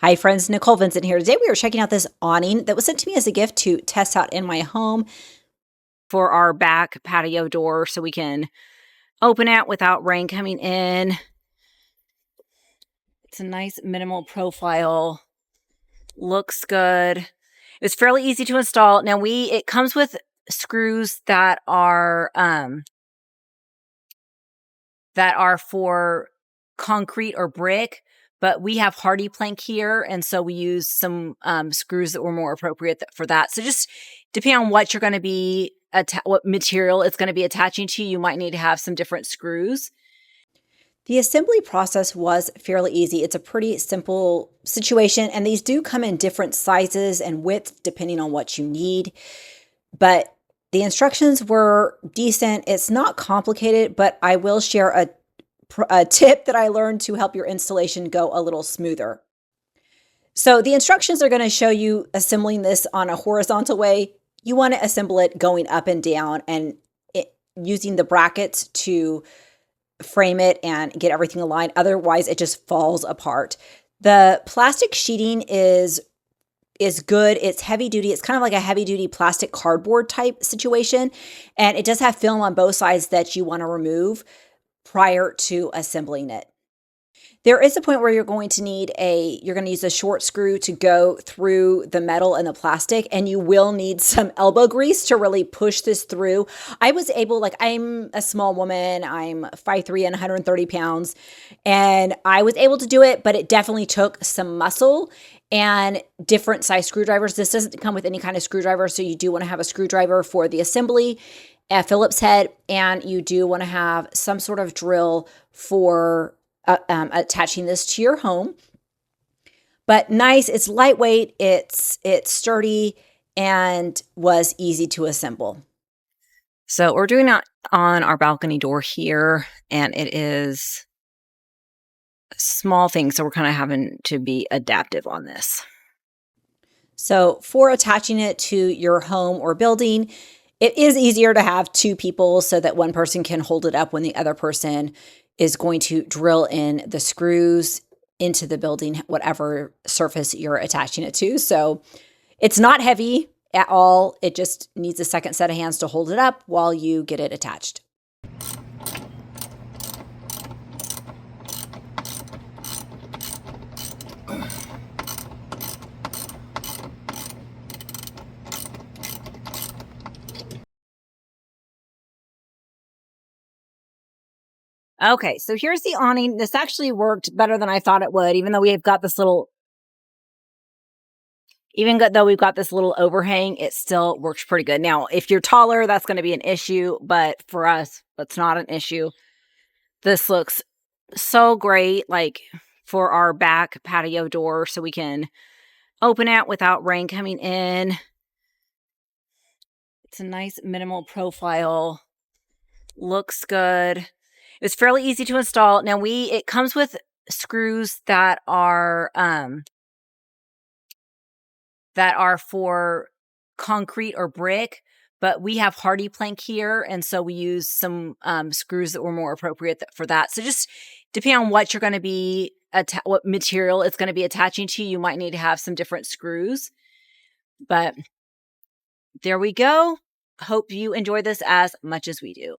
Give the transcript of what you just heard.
Hi friends, Nicole Vincent here. Today we are checking out this awning that was sent to me as a gift to test out in my home for our back patio door so we can open it without rain coming in. It's a nice minimal profile. Looks good. It was fairly easy to install. Now it comes with screws that are for concrete or brick, but we have hardy plank here, and so we use some screws that were more appropriate for that. So just depending on what you're going to be what material it's going to be attaching to, you might need to have some different screws. The assembly process was fairly easy. It's a pretty simple situation, and these do come in different sizes and widths depending on what you need. But the instructions were decent. It's not complicated, but I will share a tip that I learned to help your installation go a little smoother. So the instructions are going to show you assembling this on a horizontal way. You want to assemble it going up and down and using the brackets to frame it and get everything aligned. Otherwise, it just falls apart. The plastic sheeting is good. It's heavy duty. It's kind of like a heavy duty plastic cardboard type situation. And it does have film on both sides that you want to remove prior to assembling it. There is a point where you're going to use a short screw to go through the metal and the plastic, and you will need some elbow grease to really push this through. I'm a small woman, I'm 5'3" and 130 pounds, and I was able to do it, but it definitely took some muscle and different size screwdrivers. This doesn't come with any kind of screwdriver, so you do want to have a screwdriver for the assembly, a Phillips head, and you do want to have some sort of drill for attaching this to your home. But nice, it's lightweight, it's sturdy, and was easy to assemble. So we're doing it on our balcony door here, and it is a small thing, so we're kind of having to be adaptive on this. So for attaching it to your home or building, it is easier to have two people so that one person can hold it up when the other person is going to drill in the screws into the building, whatever surface you're attaching it to. So it's not heavy at all. It just needs a second set of hands to hold it up while you get it attached. Okay, so here's the awning. This actually worked better than I thought it would, even though we've got this little overhang, it still works pretty good. Now, if you're taller, that's going to be an issue, but for us, that's not an issue. This looks so great, like for our back patio door so we can open it without rain coming in. It's a nice minimal profile. Looks good. It was fairly easy to install. Now it comes with screws that are for concrete or brick, but we have hardy plank here, and so we use some screws that were more appropriate for that. So just depending on what you're going to be what material it's going to be attaching to, you might need to have some different screws. But there we go. Hope you enjoy this as much as we do.